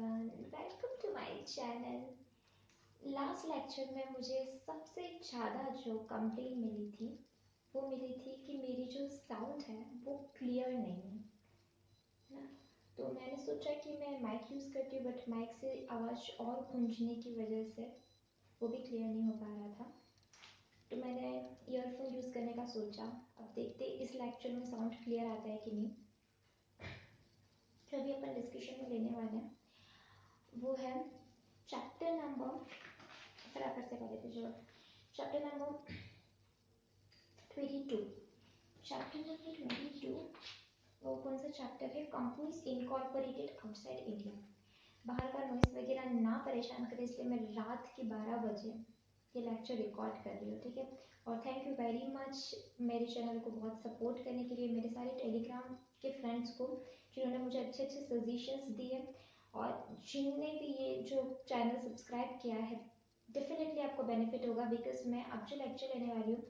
Everyone, welcome to my channel. Last lecture में मुझे सबसे ज़्यादा जो कंप्लेन मिली थी वो मिली थी कि मेरी जो साउंड है वो क्लियर नहीं है ना। तो मैंने सोचा कि मैं माइक यूज़ करती हूँ, बट माइक से आवाज़ और गूंजने की वजह से वो भी क्लियर नहीं हो पा रहा था। तो मैंने ईयरफोन यूज़ करने का सोचा। अब देखते इस लेक्चर में साउंड क्लियर आता है कि नहीं। जो अभी अपन डिस्कशन में लेने वाले हैं वो है चैप्टर नंबर, फटाफट से पढ़ लेते जो चैप्टर नंबर 22। चैप्टर नंबर 22 वो कौन सा चैप्टर है? Companies incorporated outside India. बाहर का नॉइस वगैरह ना परेशान करे, इसलिए मैं रात के 12 बजे ये लेक्चर रिकॉर्ड कर रही हूँ, ठीक है। और थैंक यू वेरी मच मेरे चैनल को बहुत सपोर्ट करने के लिए, मेरे सारे टेलीग्राम के फ्रेंड्स को जिन्होंने मुझे अच्छे अच्छे सजेशंस दिए, और जिनने भी ये जो चैनल सब्सक्राइब किया है। डेफिनेटली आपको बेनिफिट होगा, बिकॉज मैं अब जो लेक्चर लेने वाली हूँ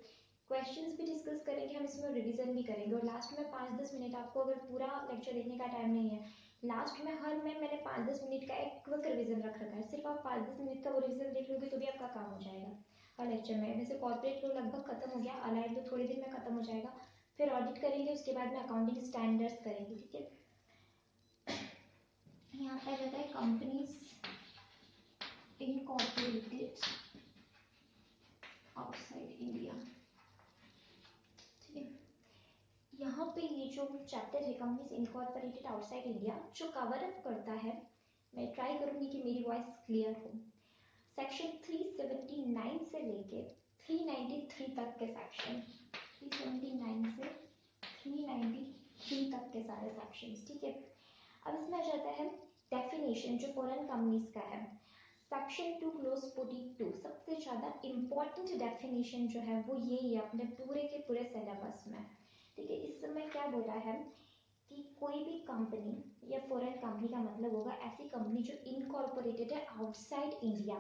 क्वेश्चंस भी डिस्कस करेंगे, हम इसमें रिवीजन भी करेंगे। और लास्ट में 5-10 मिनट, आपको अगर पूरा लेक्चर देखने का टाइम नहीं है, लास्ट में मैंने 5-10 मिनट का एक क्विक रिवीजन रख रखा है। सिर्फ आप 5-10 मिनट का वो रिवीजन देख लोगे तो भी आपका काम हो जाएगा हर लेक्चर में। वैसे कॉर्पोरेट लो लगभग खत्म हो गया, अलाइड तो थोड़ी देर में खत्म हो जाएगा, फिर ऑडिट करेंगे, उसके बाद में अकाउंटिंग स्टैंडर्ड्स करेंगे, ठीक है। यहाँ पर रहता है कंपनीज इनकॉर्पोरेटेड आउटसाइड इंडिया, ठीक है। यहाँ पे ये जो चैप्टर है कंपनीज इनकॉर्पोरेटेड आउटसाइड इंडिया, जो कवर अप करता है, मैं ट्राई करूंगी कि मेरी वॉइस क्लियर हो। सेक्शन 379 से लेके 393 तक के सेक्शन, 379 से 393 तक के सारे सेक्शंस, ठीक है। अब इसमें आ जाता है डेफिनेशन, जो फॉरेन कंपनीज का है। सेक्शन 2 क्लोज 42 सबसे ज़्यादा इम्पोर्टेंट डेफिनेशन जो है वो यही है अपने पूरे के पूरे सिलेबस में, ठीक है। इस समय क्या बोला है कि कोई भी कंपनी या फॉरेन कंपनी का मतलब होगा ऐसी कंपनी जो इनकॉर्पोरेटेड है आउटसाइड इंडिया,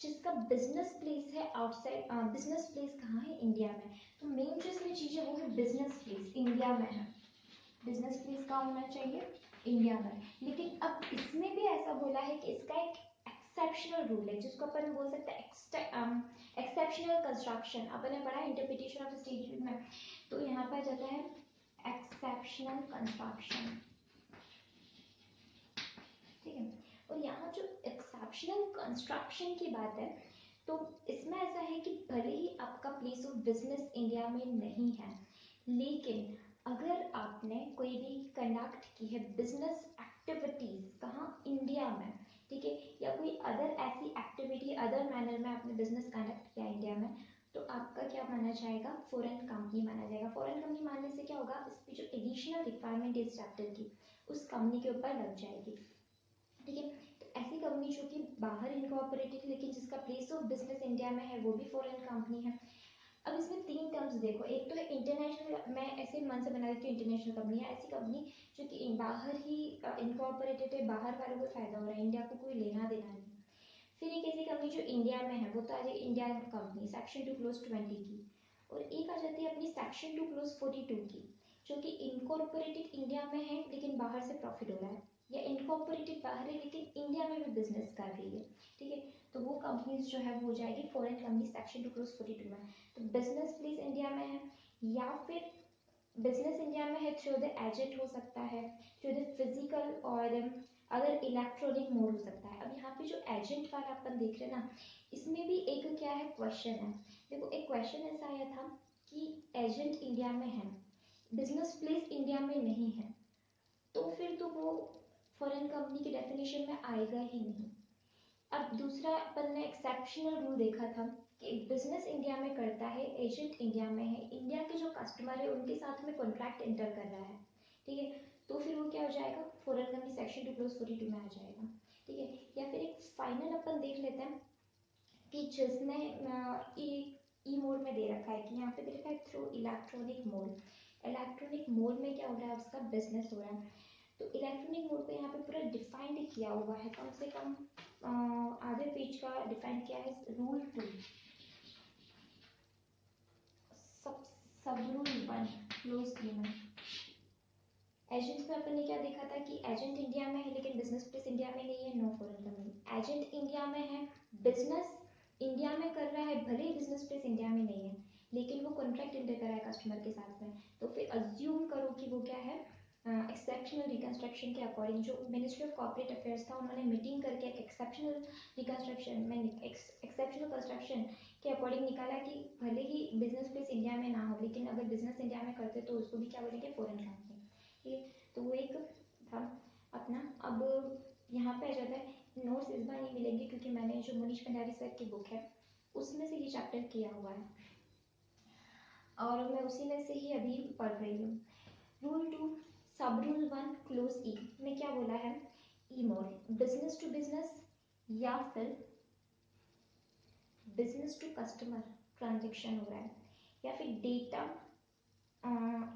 जिसका बिजनेस प्लेस है आउटसाइड। बिजनेस प्लेस कहाँ है? इंडिया में। तो मेन जो इसमें चीज़ है वो है बिजनेस प्लेस इंडिया में है। बिजनेस प्लेस कहाँ होना चाहिए? इंडिया में। लेकिन अब इसमें भी ऐसा बोला है कि इसका एक एक्सेप्शनल रूल है, जिसको अपन बोल सकते हैं एक्सेप्शनल कंस्ट्रक्शन। अपन ने पढ़ा इंटरप्रिटेशन ऑफ स्टेटमेंट में, तो यहाँ पर जाता है एक्सेप्शनल कंस्ट्रक्शन, ठीक है। और यहाँ जो एक्सेप्शनल कंस्ट्रक्शन की बात है, तो इसमें ऐसा है कि भले ही आपका प्लेस ऑफ बिजनेस इंडिया में नहीं है, लेकिन अगर आपने कोई भी कंडक्ट की है बिजनेस एक्टिविटीज कहाँ? इंडिया में, ठीक है, या कोई अदर ऐसी एक्टिविटी अदर मैनर में आपने बिजनेस कंडक्ट किया इंडिया में, तो आपका क्या माना जाएगा? फॉरेन कंपनी माना जाएगा। फॉरेन कंपनी मानने से क्या होगा? इस पे जो एडिशनल रिक्वायरमेंट है इस चैप्टर की, उस कंपनी के ऊपर लग जाएगी, ठीक है। तो ऐसी कंपनी जो कि बाहर इनकॉर्पोरेटेड लेकिन जिसका प्लेस ऑफ बिजनेस इंडिया में है, वो भी फॉरेन कंपनी है। अब इसमें 3 टर्म्स देखो, एक तो है इंटरनेशनल, मैं ऐसे मन से बना देती हूँ इंटरनेशनल कंपनी है ऐसी कंपनी जो कि बाहर ही इनकॉर्पोरेटेड है, बाहर वालों को फायदा हो रहा है, इंडिया को कोई लेना देना नहीं। फिर एक ऐसी कंपनी जो इंडिया में है, वो तो आ जाएगी इंडियन कंपनी सेक्शन 2 क्लोज 20 की। और एक आ जाती है अपनी सेक्शन 2 क्लोज 42 की, जो कि इनकॉर्पोरेटेड इंडिया में है लेकिन बाहर से प्रॉफिट हो रहा है, या इनकॉर्पोरेटेड बाहर है लेकिन इंडिया में भी बिजनेस कर रही है, ठीक है। तो वो कंपनीज जो है वो हो जाएगी फॉरेन कंपनी सेक्शन 2 क्लोज 42 में। तो बिजनेस प्लेस इंडिया में है, या फिर बिजनेस इंडिया में है थ्रू द एजेंट हो सकता है, थ्रू द फिजिकल, और अगर इलेक्ट्रॉनिक मोड हो सकता है। अब यहाँ पे जो एजेंट वाला अपन देख रहे हैं ना, इसमें भी एक क्या है क्वेश्चन है। देखो एक क्वेश्चन ऐसा आया था कि एजेंट इंडिया में है, बिजनेस प्लेस इंडिया में नहीं है, तो फिर तो वो फॉरेन कंपनी की डेफिनेशन में आएगा ही नहीं। अब दूसरा अपन ने एक्सेप्शनल रूल देखा था कि बिजनेस इंडिया में करता है, एजेंट इंडिया में है, इंडिया के जो कस्टमर है उनके साथ में कॉन्ट्रैक्ट एंटर कर रहा है, ठीक है, तो फिर वो क्या हो जाएगा? फॉरेन कंपनी सेक्शन 2 क्लोज 42 में आ जाएगा, ठीक है। या फिर एक फाइनल अपन देख लेते हैं कि जिसने ई मोड में दे रखा है, कि यहाँ पे दे रखा है through electronic mode. Electronic mode में क्या हो रहा है? उसका बिजनेस हो रहा है। तो इलेक्ट्रॉनिक मोड को यहाँ पे पूरा डिफाइंड किया हुआ है, कम से कम आधे पेज का डिफाइन किया है। रूल 2 सब रूल 1 क्लोज 3 में, एजेंट में अपन ने क्या देखा था कि एजेंट इंडिया में है लेकिन बिजनेस प्लेस इंडिया में नहीं है, no foreign company. Agent India में है, बिजनेस इंडिया में कर रहा है, भले ही बिजनेस प्लेस इंडिया में नहीं है, लेकिन वो कॉन्ट्रैक्ट इंटर कर रहा है कस्टमर के साथ में, तो फिर अज्यूम करो कि वो क्या है, एक्सेप्शनल रिकंस्ट्रक्शन के अकॉर्डिंग जो मिनिस्ट्री ऑफ कॉर्पोरेट अफेयर्स था उन्होंने मीटिंग करके एक एक्सेप्शनल रिकंस्ट्रक्शन में एक्सेप्शनल कंस्ट्रक्शन के अकॉर्डिंग निकाला कि भले ही बिजनेस प्लेस इंडिया में ना हो, लेकिन अगर बिजनेस इंडिया में करते तो उसको भी क्या बोलेंगे, फॉरेन कंपनी। ठीक है, तो वो एक था अपना। अब यहाँ पे आ जाता है, नोट्स इस बार नहीं मिलेंगे क्योंकि मैंने जो मनीष भंडारी सर की बुक है उसमें से ये चैप्टर किया हुआ है और मैं उसी में से ही अभी पढ़ रही हूँ। रूल 2 सब रूल 1 क्लोज ई में क्या बोला है, E mode business to business या फिर बिजनेस टू कस्टमर ट्रांजेक्शन हो रहा है, या फिर data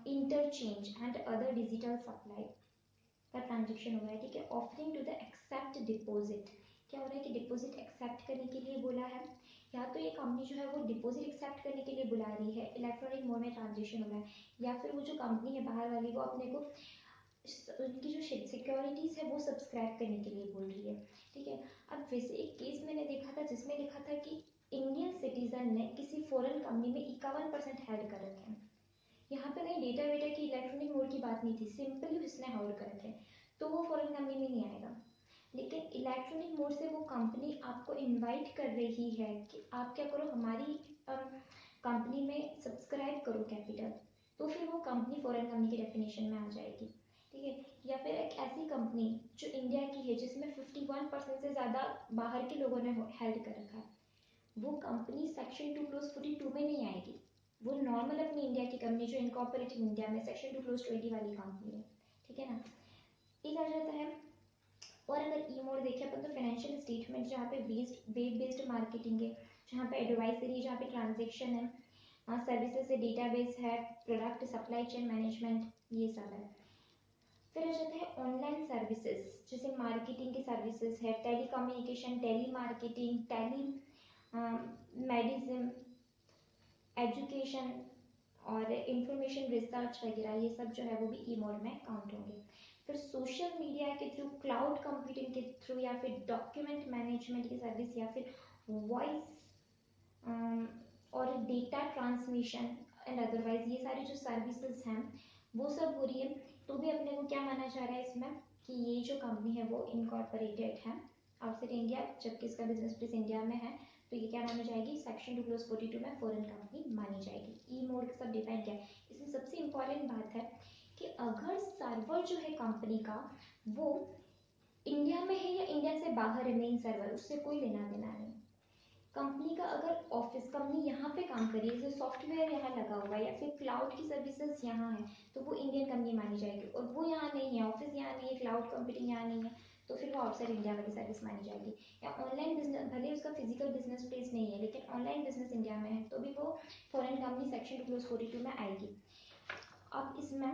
interchange and other digital supply का ट्रांजेक्शन हो रहा है। ठीक है, offering to the accept deposit, क्या हो रहा है कि डिपॉजिट एक्सेप्ट करने के लिए बोला है, या तो ये कंपनी जो है वो डिपॉजिट एक्सेप्ट करने के लिए बुला रही है, इलेक्ट्रॉनिक मोड में ट्रांजेक्शन हो रहा है, या फिर वो जो कंपनी है बाहर वाली वो अपने को उनकी जो सिक्योरिटीज है वो सब्सक्राइब करने के लिए बोल रही है। ठीक है, अब वैसे एक केस मैंने देखा था जिसमें लिखा था कि इंडियन सिटीजन ने किसी फॉरेन कंपनी में 51% हेल्ड कर रखे हैं। यहाँ पे कहीं डेटा वेटा की इलेक्ट्रॉनिक मोड की बात नहीं थी, सिंपली उसने होल्ड कर रखे, तो वो फॉरेन कंपनी में नहीं आएगा। लेकिन इलेक्ट्रॉनिक मोड से वो कंपनी आपको इनवाइट कर रही है कि आप क्या करो, हमारी कंपनी में सब्सक्राइब करो कैपिटल, तो फिर वो कंपनी फॉरेन कंपनी की डेफिनेशन में आ जाएगी। ठीक है, या फिर एक ऐसी कंपनी जो इंडिया की है जिसमें 51% से ज़्यादा बाहर के लोगों ने हेल्ड कर रखा है, वो कंपनी सेक्शन 2 क्लोज 42 में नहीं आएगी, वो नॉर्मल अपनी इंडिया की कंपनी जो इनकॉर्पोरेटेड इंडिया में सेक्शन 2 क्लोज 20 वाली कंपनी है। ठीक है ना, एक आ जाता है। और अगर ई मोड देखें अपन तो फाइनेंशियल स्टेटमेंट जहाँ पे वेब बेस्ड मार्केटिंग है, जहाँ पे एडवाइजरी, जहाँ पे ट्रांजेक्शन है, सर्विसेज है, डेटाबेस है, प्रोडक्ट सप्लाई चेन मैनेजमेंट, ये सब है। फिर आ जाता है ऑनलाइन सर्विसेज, जैसे मार्केटिंग की सर्विसेज है, telecommunication, telemarketing, telemedicine, education और इंफॉर्मेशन रिसर्च वगैरह, ये सब जो है वो भी ई मोड में काउंट होंगे। फिर सोशल मीडिया के थ्रू, क्लाउड कंप्यूटिंग के थ्रू, या फिर डॉक्यूमेंट मैनेजमेंट की सर्विस, या फिर वॉइस और डेटा ट्रांसमिशन एंड अदरवाइज, ये सारी जो सर्विसेज हैं वो सब हो रही है, तो भी अपने को क्या माना जा रहा है इसमें कि ये जो कंपनी है वो इनकॉर्पोरेटेड है आउटसाइड इंडिया, जबकि इसका बिजनेस प्लेस इंडिया में है, तो ये क्या मानी जाएगी, सेक्शन 2 क्लोज 42 में फॉरेन कंपनी मानी जाएगी। ई मोड का सब डिफाइन किया है। इसमें सबसे इंपॉर्टेंट बात है कि अगर सर्वर जो है कंपनी का वो इंडिया में है या इंडिया से बाहर है, मेन सर्वर, उससे कोई लेना देना नहीं। कंपनी का अगर ऑफिस, कंपनी यहाँ पे काम कर रही है, जैसे सॉफ्टवेयर यहाँ लगा हुआ है या फिर क्लाउड की सर्विसेज यहाँ है, तो वो इंडियन कंपनी मानी जाएगी। और वो यहाँ नहीं है, ऑफिस यहाँ नहीं है, क्लाउड कंप्यूटिंग यहाँ नहीं है, तो फिर वो आउटसाइड इंडिया वाली सर्विस मानी जाएगी। या ऑनलाइन बिजनेस, भले उसका फिजिकल बिजनेस प्लेस नहीं है लेकिन ऑनलाइन बिजनेस इंडिया में है, तो भी वो फॉरेन कंपनी सेक्शन 2 क्लोज 42 में आएगी। अब इसमें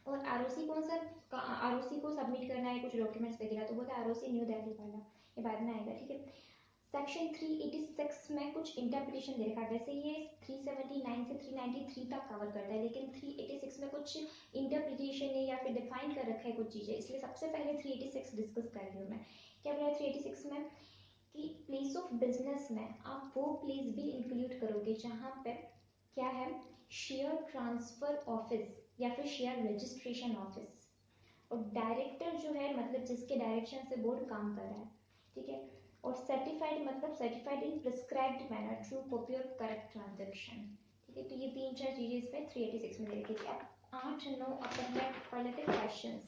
और आरओसी कौन सा, आरओसी को सबमिट करना है कुछ डॉक्यूमेंट्स वगैरह, तो बोलता है आरओसी न्यू दिल्ली वाला, ये बाद में आएगा। ठीक है, सेक्शन 386 में कुछ इंटरप्रिटेशन दे रखा है, वैसे ये 379 से 393 तक कवर करता है, लेकिन 386 में कुछ इंटरप्रिटेशन है या फिर डिफाइन कर रखा है कुछ चीज़ें, इसलिए सबसे पहले 386 डिस्कस कर रही हूँ मैं। क्या बोला है 386 में कि प्लेस ऑफ बिजनेस में आप वो प्लेस भी इंक्लूड करोगे जहाँ पे क्या है, शेयर ट्रांसफर ऑफिस या फिर शेयर रजिस्ट्रेशन ऑफिस, और डायरेक्टर जो है मतलब जिसके डायरेक्शन से बोर्ड काम कर रहा है। ठीक है, और सर्टिफाइड मतलब सर्टिफाइड इन प्रिस्क्राइब्ड मैनर, ट्रू कॉपी और करेक्ट ट्रांजेक्शन। ठीक है, तो ये 3-4 चीजें इसमें 386 में दे रखी थी। अब 8-9 अपन में पढ़ लेते क्वेश्चन।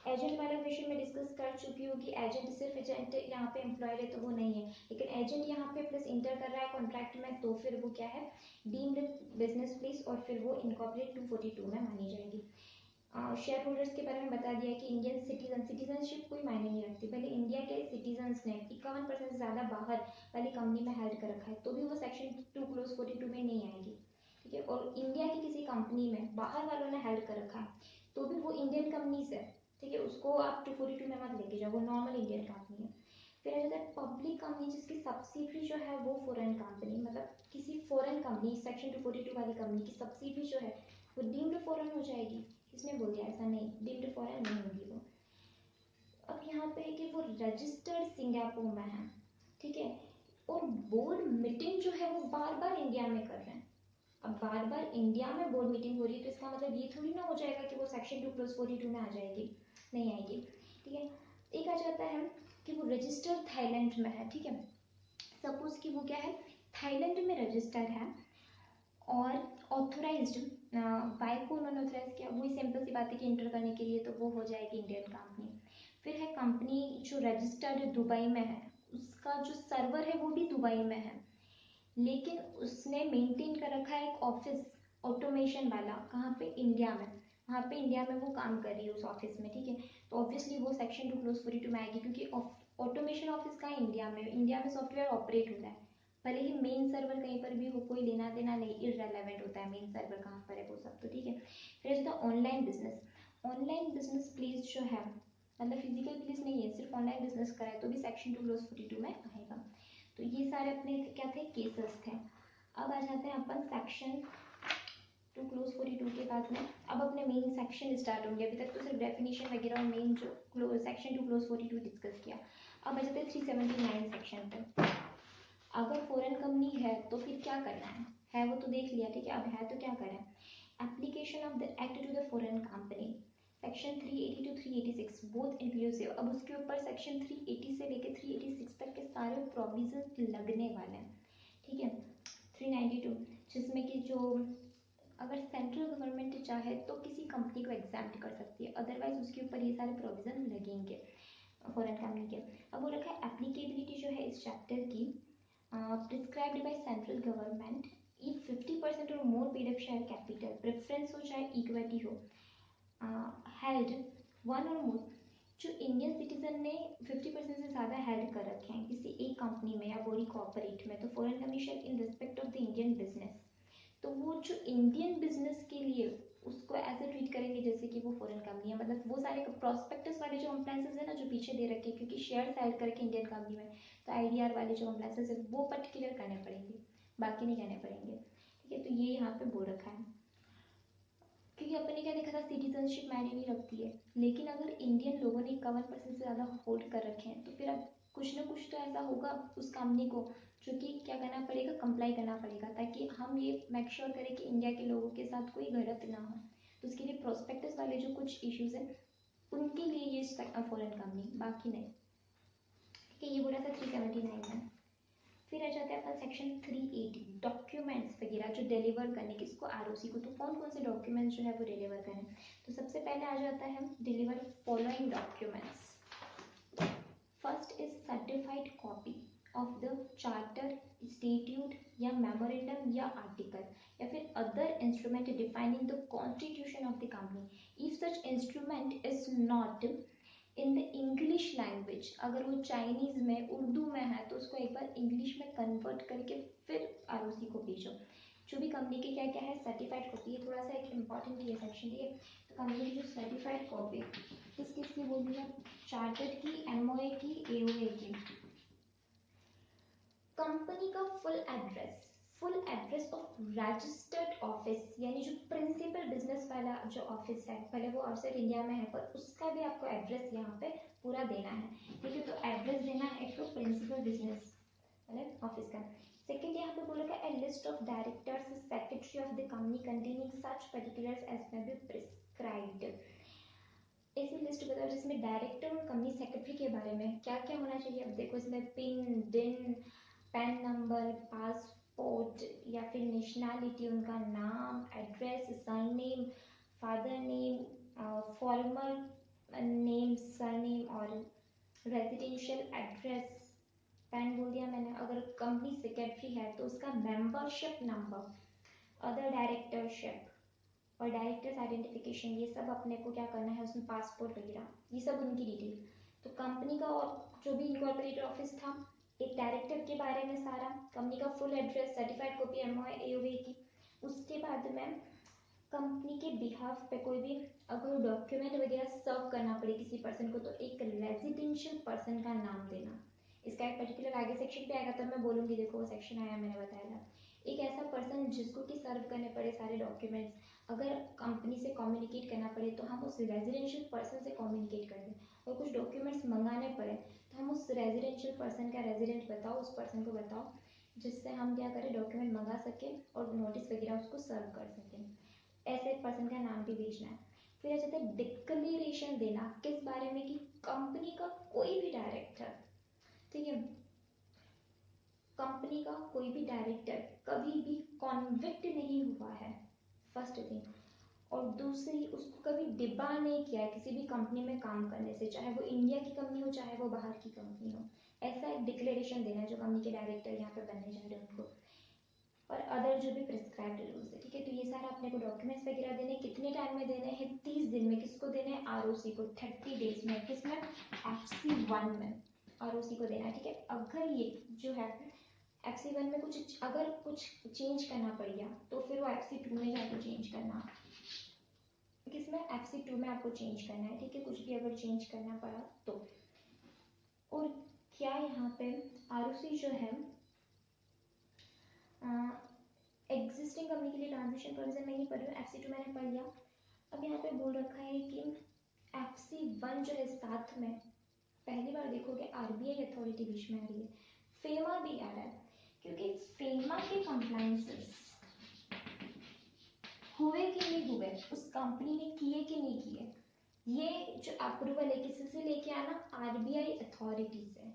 एजेंट वाला क्वेश्चन में डिस्कस कर चुकी हूँ कि एजेंट सिर्फ एजेंट यहाँ पे एम्प्लॉयड है तो वो नहीं है, लेकिन एजेंट यहाँ पे प्लस इंटर कर रहा है कॉन्ट्रैक्ट में, तो फिर वो क्या है, डीम्ड बिजनेस प्लेस, और फिर वो इनकॉर्पोरेट 242 में मानी जाएगी। शेयर होल्डर्स के बारे में बता दिया कि इंडियन सिटीजनशिप कोई मायने नहीं रखती, पहले इंडिया के सिटीजन्स ने 51% से ज़्यादा बाहर वाली कंपनी में हेल्ड कर रखा है, तो भी वो सेक्शन 2 क्लोज 42 में नहीं आएगी। ठीक है, और इंडिया की किसी कंपनी में बाहर वालों ने हेल्ड कर रखा है, तो भी वो इंडियन कंपनी से, ठीक है, उसको आप 242 में मत लेके जाओ, वो नॉर्मल इंडियन कंपनी है। फिर आ जाता है पब्लिक कंपनी जिसकी सब्सिडरी जो है वो फॉरेन कंपनी, मतलब किसी फॉरेन कंपनी, सेक्शन 242 वाली कंपनी की सब्सिडरी जो है वो डीम्ड फॉरेन हो जाएगी, किसने बोल दिया ऐसा? नहीं, डीम्ड फॉरेन नहीं होगी वो। अब यहाँ पे है कि वो रजिस्टर्ड सिंगापुर में है, ठीक है, और बोर्ड मीटिंग जो है वो बार बार इंडिया में कर रहे हैं। अब बार बार इंडिया में बोर्ड मीटिंग हो रही है तो इसका मतलब ये थोड़ी ना हो जाएगा कि वो सेक्शन 2+42 में आ जाएगी, नहीं आएगी, ठीक है। एक आ जाता है कि वो रजिस्टर्ड थाईलैंड में है, ठीक है। सपोज कि वो क्या है, थाईलैंड में रजिस्टर है और ऑथोराइज्ड, बाय को उन्होंने ऑथोराइज किया, वही सिंपल सी बात है कि इंटर करने के लिए तो वो हो जाएगी इंडियन कंपनी। फिर है कंपनी जो रजिस्टर्ड दुबई में है, उसका जो सर्वर है वो भी दुबई में है, लेकिन उसने मेंटेन कर रखा है एक ऑफिस ऑटोमेशन वाला, कहाँ पे? इंडिया में। वहाँ पे इंडिया में वो काम कर रही है उस ऑफिस में, ठीक है। तो ऑब्वियसली वो सेक्शन 2+42 में आएगी, क्योंकि ऑटोमेशन ऑफिस का इंडिया में, इंडिया में सॉफ्टवेयर ऑपरेट हो रहा है। भले ही मेन सर्वर कहीं पर भी हो, कोई लेना देना नहीं, इररेलेवेंट होता है मेन सर्वर कहाँ पर है वो सब, तो ठीक है। फिर जो online business, online business place जो है, मतलब फिजिकल प्लेस नहीं है, सिर्फ ऑनलाइन बिजनेस करा है तो भी सेक्शन 2+42 में आएगा। तो ये सारे अपने क्या थे, केसेस थे। अब आ जाते हैं अपन सेक्शन 2+42 के बाद में, अब अपने मेन सेक्शन स्टार्ट होंगे। अभी तक तो सिर्फ डेफिनेशन वगैरह और मेन जो सेक्शन 2+42 डिस्कस किया। अब आ जाते हैं 379 सेक्शन पे। अगर फॉरेन कंपनी है तो फिर क्या करना है वो तो देख लिया, ठीक है। अब है तो क्या करें? Application of the act to the foreign company, section 380 to 386 both inclusive. अब उसके ऊपर सेक्शन 380 से लेके 386 तक के सारे प्रोविजन लगने वाले हैं, ठीक है। 392 जिसमें कि जो अगर सेंट्रल गवर्नमेंट चाहे तो किसी कंपनी को एग्जाम्प्ट कर सकती है, अदरवाइज उसके ऊपर ये सारे प्रोविजन लगेंगे फॉरेन कंपनी के। अब वो रखा है एप्लीकेबिलिटी जो है इस चैप्टर की, prescribed by central government if 50% or more paid up share capital, preference हो चाहे इक्विटी हो, हेल्ड वन और मोर, जो इंडियन सिटीजन ने 50% से ज़्यादा हेल्ड कर रखे हैं किसी एक कंपनी में या बॉडी कॉर्पोरेट में, तो foreign commission in respect of the Indian business, तो वो जो इंडियन बिजनेस के लिए उसको ऐसे ट्रीट करेंगे जैसे कि वो फॉरेन कंपनी है। मतलब वो सारे प्रोस्पेक्टस वाले जो कंप्लायंसेस है ना, जो पीछे दे रखे हैं, क्योंकि शेयर सेल करके इंडियन कंपनी में, तो आईडीआर वाले जो कंप्लायंसेस है वो पर्टिकुलर करने पड़ेंगे, बाकी नहीं करने पड़ेंगे, ठीक है। तो ये यहाँ पे बोल रखा है, क्योंकि अपन ने क्या देखा था, सिटीजनशिप मायने नहीं रखती है, लेकिन अगर इंडियन लोगों ने 51% से ज़्यादा होल्ड कर रखे हैं तो फिर अब कुछ ना कुछ तो ऐसा होगा उस कंपनी को जो कि क्या करना पड़ेगा, कंप्लाई करना पड़ेगा, ताकि हम ये मेक श्योर करें कि इंडिया के लोगों के साथ कोई गलत ना हो। तो उसके लिए प्रोस्पेक्टस वाले जो कुछ इश्यूज हैं उनके लिए ये फॉरेन कंपनी, बाकी नहीं, ठीक है। ये बोला था 379 में। फिर आ जाते हैं अपन सेक्शन 380 डॉक्यूमेंट्स वगैरह जो डिलीवर करने, किसको? आरओसी को। तो कौन कौन से डॉक्यूमेंट्स जो है वो डिलीवर करें? तो सबसे पहले आ जाता है deliver following documents. First is certified copy of the charter, statute या मेमोरेंडम या आर्टिकल या फिर other instrument defining the constitution of the company if such instrument is not in the English language. अगर वो चाइनीज़ में, उर्दू में है तो उसको एक बार इंग्लिश में कन्वर्ट करके फिर आरओसी को भेजो। जो भी कंपनी के क्या क्या है, सर्टिफाइड कॉपी, ये थोड़ा सा एक इम्पॉर्टेंट ये सेक्शन, ठीक है। तो कंपनी की जो सर्टिफाइड कॉपी किस किस की बोली है? चार्टर की, एमओए की, एओए की। कंपनी का full address of registered office, यानी जो प्रिंसिपल बिजनेस वाला जो ऑफिस है, भले वो आउटसाइड इंडिया में है पर उसका भी आपको एड्रेस यहाँ पे पूरा देना है, ठीक है। तो एड्रेस देना है एक तो प्रिंसिपल बिजनेस मतलब ऑफिस का। सेकंड यहाँ पे बोला a list of directors, secretary of the company containing such particulars as may be prescribed. ऐसी लिस्ट बताओ जिसमें डायरेक्टर और कंपनी सेक्रेटरी के बारे में क्या क्या होना चाहिए। अब देखो इसमें पिन, डिन, पैन नंबर, पासपोर्ट या फिर नेशनैलिटी, उनका नाम, address, surname, father name, formal name, surname और रेजिडेंशियल एड्रेस। पैन बोल दिया मैंने। अगर कंपनी सेक्रेटरी है तो उसका मेंबरशिप नंबर, अदर डायरेक्टरशिप और डायरेक्टर्स आइडेंटिफिकेशन, ये सब अपने को क्या करना है उसमें, पासपोर्ट वगैरह, ये सब उनकी डिटेल। तो कंपनी का और जो भी इनकॉर्पोरेटेड ऑफिस था, एक डायरेक्टर के बारे में सारा, कंपनी का full address, certified copy MOA AOA की। उसके बाद में कंपनी के बिहाफ पे कोई भी अगर डॉक्यूमेंट वगैरह सर्व करना पड़े किसी पर्सन को, तो एक रेजिडेंशियल पर्सन का नाम देना। इसका एक पर्टिकुलर आगे सेक्शन पे आएगा तब मैं बोलूँगी, देखो वो सेक्शन आया मैंने बताया था। एक ऐसा पर्सन जिसको कि सर्व करने पड़े सारे डॉक्यूमेंट्स, अगर कंपनी से कम्युनिकेट करना पड़े तो हम उस रेजिडेंशियल पर्सन से कम्युनिकेट करते हैं, और कुछ डॉक्यूमेंट्स मंगाने पड़े तो हम उस रेजिडेंशियल पर्सन का रेजिडेंट बताओ, उस पर्सन को बताओ, जिससे हम क्या करें, डॉक्यूमेंट मंगा सकें और नोटिस वगैरह उसको सर्व कर सकें। ऐसे पर्सन का नाम भी भेजना है। फिर आ जाता है डिक्लेरेशन देना, किस बारे में, कि कंपनी का कोई भी डायरेक्टर, ठीक है, कंपनी का कोई भी डायरेक्टर कभी भी कॉन्विक्ट नहीं हुआ है, फर्स्ट थिंग। और दूसरी, उसको कभी डिबा नहीं किया है किसी भी कंपनी में काम करने से, चाहे वो इंडिया की कंपनी हो चाहे वो बाहर की कंपनी हो। ऐसा एक डिक्लेरेशन देना है जो कंपनी के डायरेक्टर यहाँ पे बनने जा रहे हैं उनको, और अदर जो भी प्रिस्क्राइब्ड रूल्स है, ठीक है। तो ये सारा अपने को डॉक्यूमेंट्स वगैरह देने, कितने टाइम में देने हैं, 30 दिन में। किसको देने हैं, आरओसी को, 30 डेज में, किसमें, FC1 में आरओसी को देना है, ठीक है। अगर ये जो है FC1 में अगर कुछ चेंज करना पड़ गया तो फिर वो FC2 में जाकर चेंज करना, किसमें, FC2 में आपको चेंज करना है, ठीक है, कुछ भी अगर चेंज करना पड़ा तो। और क्या यहाँ पे आरओसी जो है एग्जिस्टिंग कंपनी के लिए ट्रांजिशन प्रोविजन में नहीं पढ़ रही हूँ, FC2 मैंने पढ़ लिया। अब यहाँ पे बोल रखा है कि FC1 जो है साथ में, पहली बार देखोगे RBI अथॉरिटी बीच में आ रही है, फेमा भी आ रहा है, क्योंकि फेमा के कंप्लायंसेस हुए कि नहीं हुए, उस कंपनी ने किए कि नहीं किए, ये जो अप्रूवल है किसी से लेके आना, RBI अथॉरिटी से,